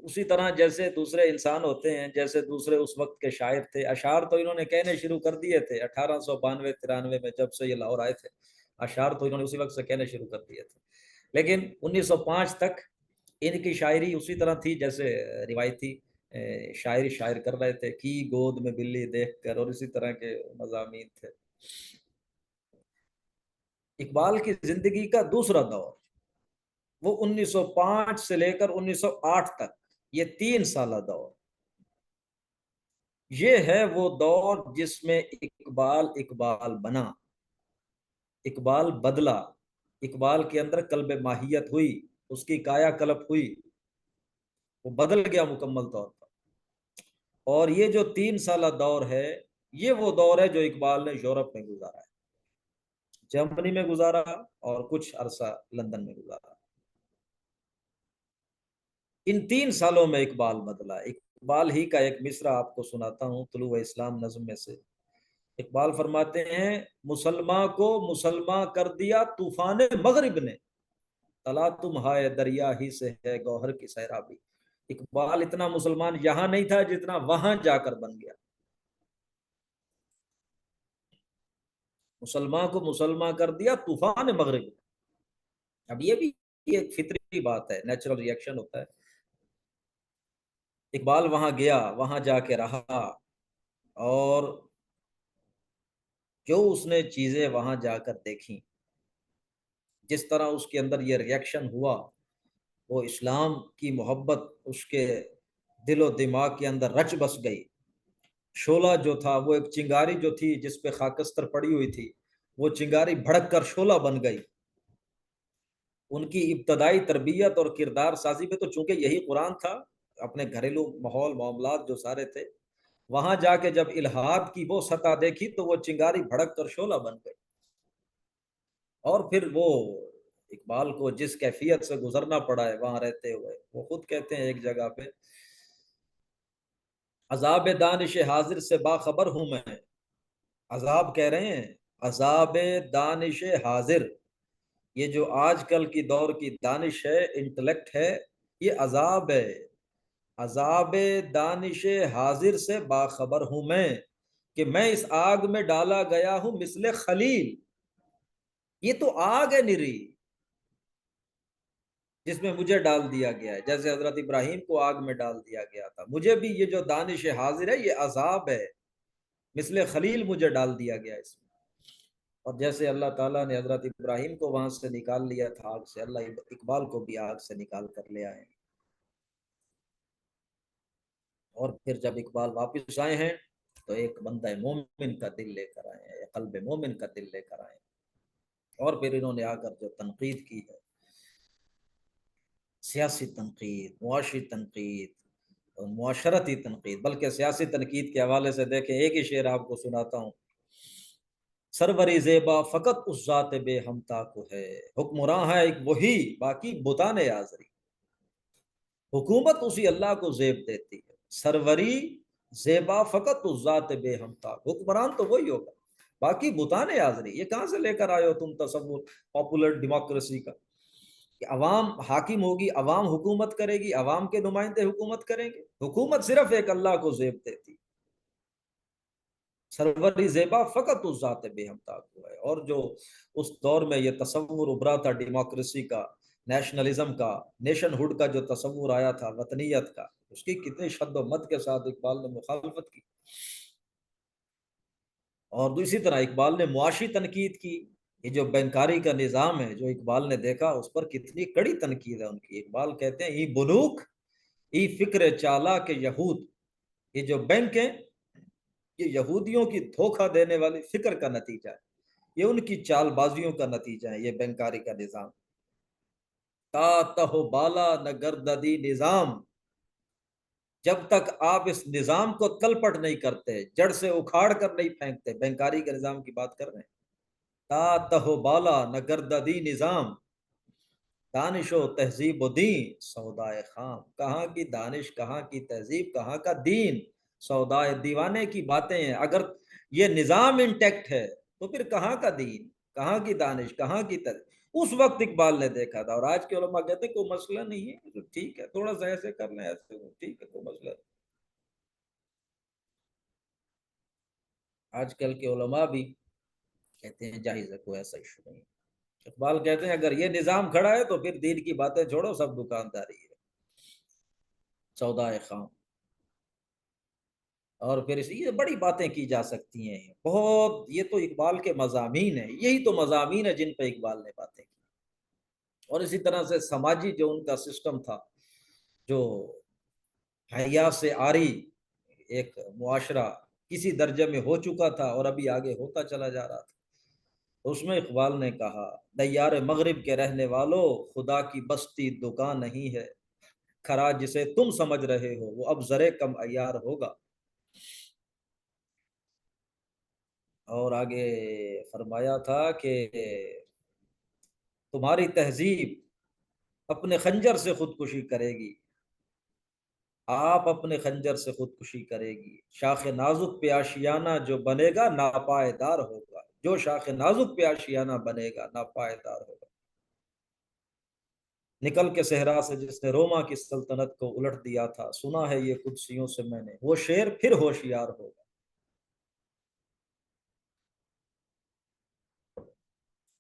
اسی طرح جیسے دوسرے انسان ہوتے ہیں، جیسے دوسرے اس وقت کے شاعر تھے، اشعار تو انہوں نے کہنے شروع کر دیے تھے 1892-93 میں، جب سے یہ لاہور آئے تھے، اشعار تو انہوں نے اسی وقت سے کہنے شروع کر دیے تھے، لیکن 1905 تک ان کی شاعری اسی طرح تھی جیسے روایتی شاعری شاعر کر رہے تھے، کی گود میں بلی دیکھ کر، اور اسی طرح کے مضامین تھے۔ اقبال کی زندگی کا دوسرا دور وہ 1905 سے لے کر 1908 تک، یہ 3 سالہ دور، یہ ہے وہ دور جس میں اقبال بنا، اقبال بدلا، اقبال کے اندر قلب ماہیت ہوئی، اس کی کایا کلپ ہوئی، وہ بدل گیا مکمل طور پر۔ اور یہ جو 3 سالہ دور ہے، یہ وہ دور ہے جو اقبال نے یورپ میں گزارا ہے، جرمنی میں گزارا اور کچھ عرصہ لندن میں گزارا۔ ان 3 سالوں میں اقبال بدلا۔ اقبال ہی کا ایک مصرع آپ کو سناتا ہوں طلوع اسلام نظم میں سے۔ اقبال فرماتے ہیں، مسلمان کو مسلمان کر دیا طوفان مغرب نے، تلا تمہائے دریا ہی سے ہے گوہر کی سیرابی۔ اقبال اتنا مسلمان یہاں نہیں تھا جتنا وہاں جا کر بن گیا۔ مسلمان کو مسلمان کر دیا طوفان مغرب نے۔ اب یہ بھی ایک فطری بات ہے، نیچرل ری ایکشن ہوتا ہے۔ اقبال وہاں گیا، وہاں جا کے رہا، اور جو اس نے چیزیں وہاں جا کر دیکھیں، جس طرح اس کے اندر یہ ری ایکشن ہوا، وہ اسلام کی محبت اس کے دل و دماغ کے اندر رچ بس گئی۔ شعلہ جو تھا، وہ ایک چنگاری جو تھی جس پہ خاکستر پڑی ہوئی تھی، وہ چنگاری بھڑک کر شعلہ بن گئی۔ ان کی ابتدائی تربیت اور کردار سازی میں تو چونکہ یہی قرآن تھا، اپنے گھریلو ماحول معاملات جو سارے تھے، وہاں جا کے جب الہاد کی وہ سطح دیکھی تو وہ چنگاری بھڑک کر شعلہ بن گئی۔ اور پھر وہ اقبال کو جس کیفیت سے گزرنا پڑا ہے وہاں رہتے ہوئے، وہ خود کہتے ہیں ایک جگہ پہ، عذاب دانش حاضر سے باخبر ہوں میں۔ عذاب کہہ رہے ہیں، عذاب دانش حاضر، یہ جو آج کل کی دور کی دانش ہے، انٹلیکٹ ہے، یہ عذاب ہے۔ عذاب دانش حاضر سے باخبر ہوں میں کہ میں اس آگ میں ڈالا گیا ہوں مثل خلیل۔ یہ تو آگ ہے نری جس میں مجھے ڈال دیا گیا ہے، جیسے حضرت ابراہیم کو آگ میں ڈال دیا گیا تھا، مجھے بھی یہ جو دانش حاضر ہے یہ عذاب ہے، مثل خلیل مجھے ڈال دیا گیا اس میں۔ اور جیسے اللہ تعالیٰ نے حضرت ابراہیم کو وہاں سے نکال لیا تھا آگ سے، اللہ اقبال کو بھی آگ سے نکال کر لے آئے۔ اور پھر جب اقبال واپس آئے ہیں تو ایک بندہ مومن کا دل لے کر آئے ہیں، قلب مومن کا دل لے کر آئے ہیں۔ اور پھر انہوں نے آ کر جو تنقید کی ہے، سیاسی تنقید، معاشی تنقید اور معاشرتی تنقید، بلکہ سیاسی تنقید کے حوالے سے دیکھیں، ایک ہی شعر آپ کو سناتا ہوں، سروری زیبا فقط اس ذات بے ہمتا کو ہے، حکمراں ہے ایک وہی باقی بتان آزری۔ حکومت اسی اللہ کو زیب دیتی ہے، سروری زیبا فقط اس ذات بے ہمتا، حکمران تو وہی ہوگا، باقی بتان آزری۔ یہ کہاں سے لے کر آئے ہو تم تصور پاپولر ڈیموکریسی کا، کہ عوام حاکم ہوگی، عوام حکومت کرے گی، عوام کے نمائندے حکومت کریں گے؟ حکومت صرف ایک اللہ کو زیب دیتی، سروری زیبا فقط اس ذات بے ہمتا کو ہے۔ اور جو اس دور میں یہ تصور ابھرا تھا ڈیموکریسی کا، نیشنلزم کا، نیشن ہوڈ کا جو تصور آیا تھا، وطنیت کا، اس کی کتنی شد و مد کے ساتھ اقبال نے مخالفت کی۔ اور دوسری طرح اقبال نے معاشی تنقید کی، یہ جو بینکاری کا نظام ہے جو اقبال نے دیکھا، اس پر کتنی کڑی تنقید ہے ان کی۔ اقبال کہتے ہیں، ای بنوک ای فکر چالا کے یہود، یہ جو بینک ہیں یہ یہودیوں کی دھوکہ دینے والی فکر کا نتیجہ ہے، یہ ان کی چال بازیوں کا نتیجہ ہے، یہ بینکاری کا نظام۔ تا تہو بالا نہ گرددی نظام، جب تک آپ اس نظام کو تلپٹ نہیں کرتے، جڑ سے اکھاڑ کر نہیں پھینکتے، بینکاری کے نظام کی بات کر رہے ہیں، تا تہو بالا نہ گرددی نظام، دانش و تہذیب و دین سودائے خام۔ کہاں کی دانش، کہاں کی تہذیب، کہاں کا دین، سودائے دیوانے کی باتیں ہیں۔ اگر یہ نظام انٹیکٹ ہے تو پھر کہاں کا دین، کہاں کی دانش، کہاں کی تہذیب؟ اس وقت اقبال نے دیکھا تھا۔ اور آج کے علماء کہتے ہیں کوئی مسئلہ نہیں ہے، تو ٹھیک ہے، تھوڑا سا ایسے کر لیں، ایسے ٹھیک ہے، کوئی مسئلہ نہیں۔ آج کل کے علماء بھی کہتے ہیں جائز ہے، کوئی ایسا ایشو نہیں۔ اقبال کہتے ہیں اگر یہ نظام کھڑا ہے تو پھر دین کی باتیں چھوڑو، سب دکانداری ہے۔ 14 خام، اور پھر یہ بڑی باتیں کی جا سکتی ہیں بہت. یہ تو اقبال کے مضامین ہیں، یہی تو مضامین ہیں جن پہ اقبال نے باتیں کی. اور اسی طرح سے سماجی جو ان کا سسٹم تھا، جو حیا سے عاری ایک معاشرہ کسی درجے میں ہو چکا تھا اور ابھی آگے ہوتا چلا جا رہا تھا، اس میں اقبال نے کہا دیار مغرب کے رہنے والوں، خدا کی بستی دکان نہیں ہے، کھرا جسے تم سمجھ رہے ہو وہ اب زرے کم عیار ہوگا. اور آگے فرمایا تھا کہ تمہاری تہذیب اپنے خنجر سے خودکشی کرے گی، آپ اپنے خنجر سے خودکشی کرے گی. شاخ نازک پہ آشیانہ جو بنے گا ناپائیدار ہوگا، جو شاخ نازک پہ آشیانہ بنے گا ناپائیدار ہوگا. نکل کے صحرا سے جس نے روما کی سلطنت کو الٹ دیا تھا، سنا ہے یہ قدسیوں سے میں نے، وہ شیر پھر ہوشیار ہوگا.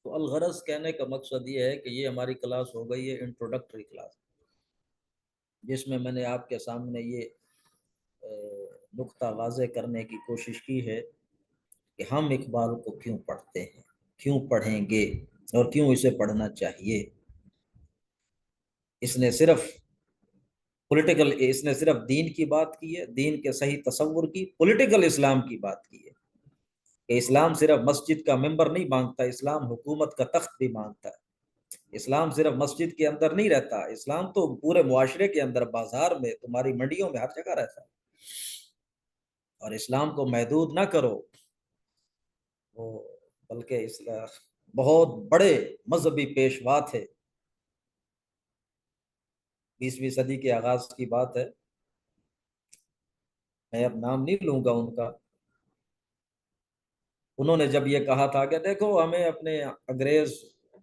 تو الغرض کہنے کا مقصد یہ ہے کہ یہ ہماری کلاس ہو گئی ہے انٹروڈکٹری کلاس، جس میں میں نے آپ کے سامنے یہ نقطہ واضح کرنے کی کوشش کی ہے کہ ہم اقبال کو کیوں پڑھتے ہیں، کیوں پڑھیں گے، اور کیوں اسے پڑھنا چاہیے. اس نے صرف دین کی بات کی ہے، دین کے صحیح تصور کی، پولیٹیکل اسلام کی بات کی ہے کہ اسلام صرف مسجد کا ممبر نہیں مانگتا، اسلام حکومت کا تخت بھی مانگتا ہے. اسلام صرف مسجد کے اندر نہیں رہتا، اسلام تو پورے معاشرے کے اندر، بازار میں، تمہاری منڈیوں میں، ہر جگہ رہتا ہے. اور اسلام کو محدود نہ کرو، وہ بلکہ اسلام بہت بڑے مذہبی پیشوا تھے. 20ویں صدی کے آغاز کی بات ہے، میں اب نام نہیں لوں گا ان کا. انہوں نے جب یہ کہا تھا کہ دیکھو ہمیں اپنے انگریز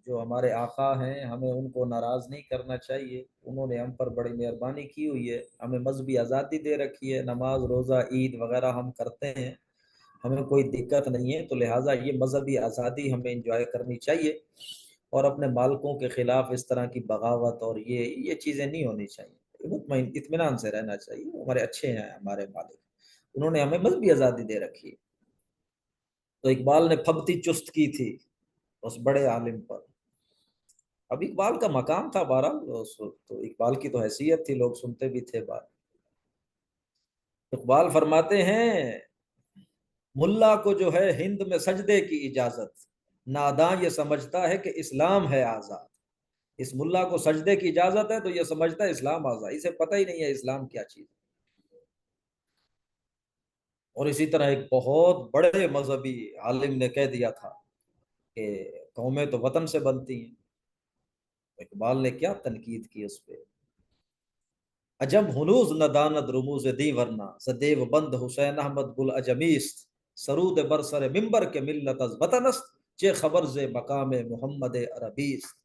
جو ہمارے آقا ہیں، ہمیں ان کو ناراض نہیں کرنا چاہیے، انہوں نے ہم پر بڑی مہربانی کی ہوئی ہے، ہمیں مذہبی آزادی دے رکھی ہے، نماز روزہ عید وغیرہ ہم کرتے ہیں، ہمیں کوئی دقت نہیں ہے، تو لہٰذا یہ مذہبی آزادی ہمیں انجوائے کرنی چاہیے، اور اپنے مالکوں کے خلاف اس طرح کی بغاوت اور یہ چیزیں نہیں ہونی چاہیے، مطمئن اطمینان سے رہنا چاہیے، ہمارے اچھے ہیں ہمارے مالک، انہوں نے ہمیں مذہبی آزادی دے رکھی ہے. تو اقبال نے پھبتی چست کی تھی اس بڑے عالم پر. اب اقبال کا مقام تھا بہرحال، تو اقبال کی تو حیثیت تھی، لوگ سنتے بھی تھے بات. اقبال فرماتے ہیں ملا کو جو ہے ہند میں سجدے کی اجازت، ناداں یہ سمجھتا ہے کہ اسلام ہے آزاد. اس ملا کو سجدے کی اجازت ہے تو یہ سمجھتا ہے اسلام آزاد، اسے پتہ ہی نہیں ہے اسلام کیا چیز. اور اسی طرح ایک بہت بڑے مذہبی عالم نے کہہ دیا تھا کہ قومیں تو وطن سے بنتی ہیں. اقبال نے کیا تنقید کی اس پہ، عجم ہنوز نداند رموز دی ورنہ زدیو بند حسین احمد گل عجمیست، سرود برسر ممبر کے ملت از وطن است، چے خبر ز مقام محمد عربیست،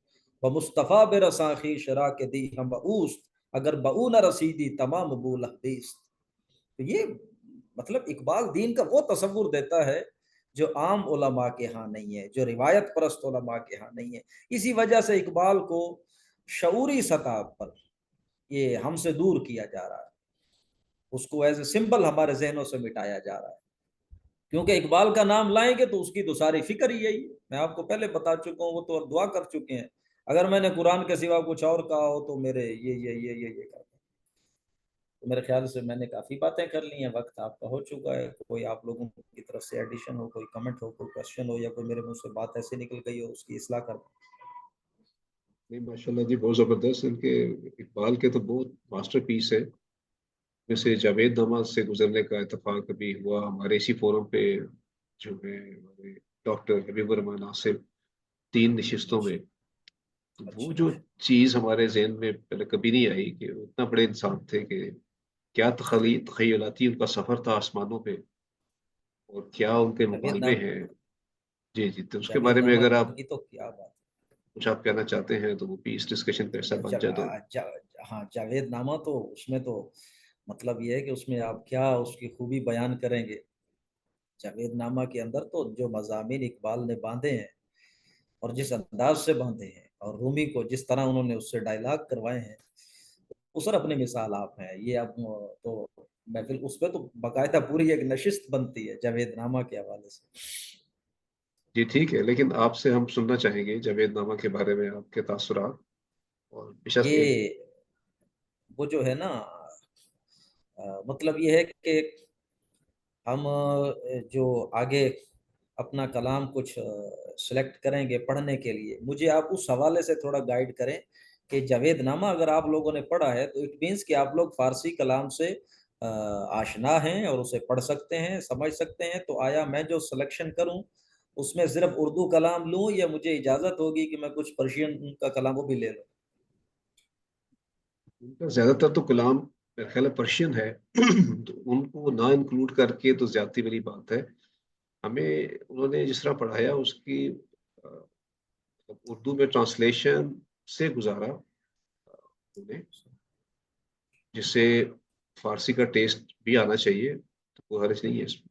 و مصطفیٰ برساں خویش را کے دی ہم اوست، اگر بہو نہ رسیدی تمام بول حدیث. تو یہ مطلب اقبال دین کا وہ تصور دیتا ہے جو عام علماء کے ہاں نہیں ہے، جو روایت پرست علماء کے ہاں نہیں ہے. اسی وجہ سے اقبال کو شعوری سطح پر یہ ہم سے دور کیا جا رہا ہے، اس کو ایز اے سمبل ہمارے ذہنوں سے مٹایا جا رہا ہے، کیونکہ اقبال کا نام لائیں گے تو اس کی تو ساری فکر ہی یہی ہے. میں آپ کو پہلے بتا چکا ہوں، وہ تو دعا کر چکے ہیں، اگر میں نے قرآن کے سوا کچھ اور کہا ہو تو میرے یہ کرتا. تو میرے خیال سے میں نے کافی باتیں کر لی ہیں، وقت آپ کا ہو چکا ہے. کوئی آپ لوگوں کی طرف سے ایڈیشن ہو، کوئی کمنٹ ہو، کوئی کوشچن ہو، یا کوئی میرے منہ سے بات ایسے نکل گئی ہو، اس کی اصلاح کر دیں. نہیں ماشاء اللہ جی، بہت زبردست. ان کے اقبال کے تو بہت ماسٹر پیس ہے. جیسے جاوید نامہ سے گزرنے کا اتفاق ابھی ہوا ہمارے اسی فورم پہ، جو ہے ہمارے ڈاکٹر حبیب الرحمان ناصر 3 نشستوں میں. تو وہ اچھا جو اچھا. چیز ہمارے ذہن میں پہلے کبھی نہیں آئی کہ وہ اتنا بڑے انسان تھے، کہ کیا تخیلاتی ان کا سفر تھا آسمانوں پہ، اور کیا ان کے جاوید مکالمے نام ہیں. جی جی، تو اس کے جاوید بارے میں نامہ اگر آپ کی تو کیا بات کچھ آپ کہنا چاہتے ہیں تو وہ بھی اس ڈسکشن کا حصہ بن جائے. تو ہاں جاوید نامہ تو اس میں تو مطلب یہ ہے کہ اس میں آپ کیا اس کی خوبی بیان کریں گے. جاوید نامہ کے اندر تو جو مضامین اقبال نے باندھے ہیں اور جس انداز سے باندھے ہیں، اور رومی کو جس طرح انہوں نے اس سے ڈائلاگ کروائے ہیں، سر اپنی مثال آپ ہیں یہ اب تو محفل اس پہ تو باقاعدہ پوری ایک نشست بنتی ہے جاوید نامہ کے حوالے سے. جی ٹھیک ہے، لیکن آپ سے ہم سننا چاہیں گے جاوید نامہ کے بارے میں آپ کے تاثرات. اور بشرط یہ وہ جو ہے نا مطلب یہ ہے کہ ہم جو آگے اپنا کلام کچھ سلیکٹ کریں گے پڑھنے کے لیے، مجھے آپ اس حوالے سے تھوڑا گائیڈ کریں کہ جاوید نامہ اگر آپ لوگوں نے پڑھا ہے تو اٹ مینس کہ آپ لوگ فارسی کلام سے آشنا ہیں اور اسے پڑھ سکتے ہیں سمجھ سکتے ہیں. تو آیا میں جو سلیکشن کروں اس میں صرف اردو کلام لوں یا مجھے اجازت ہوگی کہ میں کچھ پرشین کا کلام وہ بھی لے لوں؟ ان کا زیادہ تر تو کلام میرا خیال ہے پرشین ہے تو ان کو نہ انکلوڈ کر کے تو زیادتی والی بات ہے. ہمیں انہوں نے جس طرح پڑھایا اس کی اردو میں ٹرانسلیشن سے گزارا انہوں نے، جس سے فارسی کا ٹیسٹ بھی آنا چاہیے. تو کوئی حرج نہیں ہے اس میں.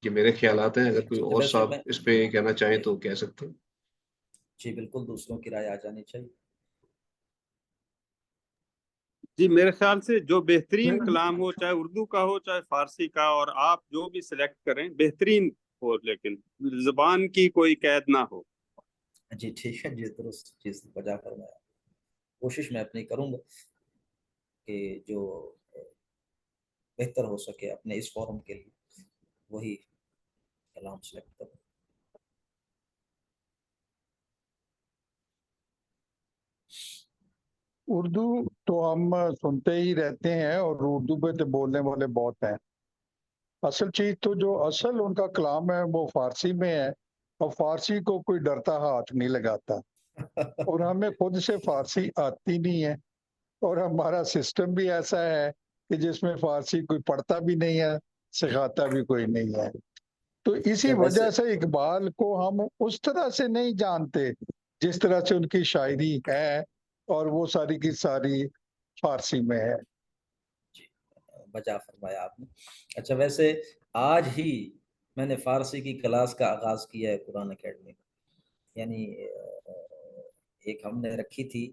یہ میرے خیالات ہیں، اگر کوئی اور ویسے صاحب میں اس پہ کہنا چاہیں تو کہہ سکتے ہیں. جی بالکل دوسروں کی رائے آ جانی چاہیے. جی میرے خیال سے جو بہترین کلام ہو، چاہے اردو کا ہو چاہے فارسی کا، اور آپ جو بھی سلیکٹ کریں بہترین ہو، لیکن زبان کی کوئی قید نہ ہو. جی ٹھیک ہے، جی درست چیز بجا فرمایا. کوشش میں اپنی کروں گا کہ جو بہتر ہو سکے اپنے اس فورم کے لیے وہی کلام سلیکٹ کروں. اردو تو ہم سنتے ہی رہتے ہیں اور اردو پہ تو بولنے والے بہت ہیں. اصل چیز تو جو اصل ان کا کلام ہے وہ فارسی میں ہے، اور فارسی کو کوئی ڈرتا ہاتھ نہیں لگاتا، اور ہمیں خود سے فارسی آتی نہیں ہے، اور ہمارا سسٹم بھی ایسا ہے کہ جس میں فارسی کوئی پڑھتا بھی نہیں ہے، سکھاتا بھی کوئی نہیں ہے. تو اسی اچھا وجہ ویسے سے اقبال کو ہم اس طرح سے نہیں جانتے جس طرح سے ان کی شاعری ہے، اور وہ ساری کی ساری فارسی میں ہے. جی بجا فرمایا آپ نے. اچھا ویسے آج ہی میں نے فارسی کی کلاس کا آغاز کیا ہے قرآن اکیڈمی میں. یعنی ایک ہم نے رکھی تھی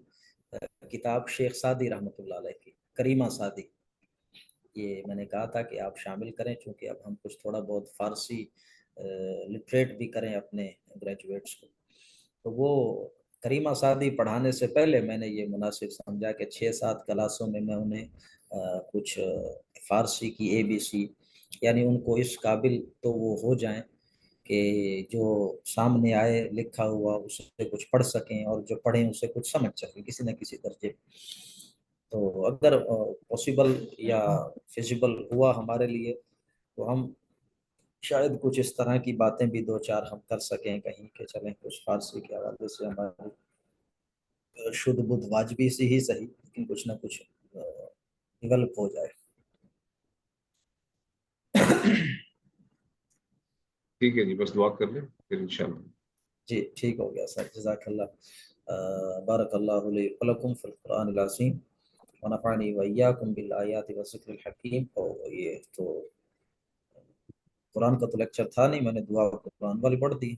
کتاب شیخ سعدی رحمۃ اللہ علیہ کی، کریمہ سعدی. یہ میں نے کہا تھا کہ آپ شامل کریں چونکہ اب ہم کچھ تھوڑا بہت فارسی لٹریٹ بھی کریں اپنے گریجویٹس کو. تو وہ کریمہ سعدی پڑھانے سے پہلے میں نے یہ مناسب سمجھا کہ 6-7 کلاسوں میں انہیں کچھ فارسی کی ABC یعنی ان کو اس قابل تو وہ ہو جائیں کہ جو سامنے آئے لکھا ہوا اسے کچھ پڑھ سکیں اور جو پڑھیں اسے کچھ سمجھ سکیں کسی نہ کسی درجے. تو اگر پاسبل یا فیزیبل ہوا ہمارے لیے تو ہم شاید کچھ اس طرح کی باتیں بھی 2-4 ہم کر سکیں کہیں کہ چلیں کچھ فارسی کے حوالے سے ہماری شدھ بدھ واجبی سے ہی صحیح لیکن کچھ نہ کچھ ڈیولپ ہو جائے. ٹھیک ہے جی، بس دعا کر لیں پھر انشاءاللہ. جی ٹھیک ہو گیا سر، جزاک اللہ. بارک اللہ لی ولکم فی القرآن العظیم ونفعنی وإیاکم بالآیات والذکر الحکیم. اور یہ تو قرآن کا تو لیکچر تھا نہیں، میں نے دعا قرآن والی پڑھ دی.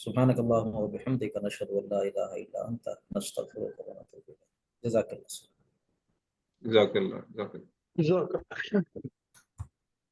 سبحانک اللہم وبحمدک نشہد ان لا الہ الا انت نستغفرک ونتوب الیک. جزاک اللہ. جزاک اللہ. جزاک اللہ.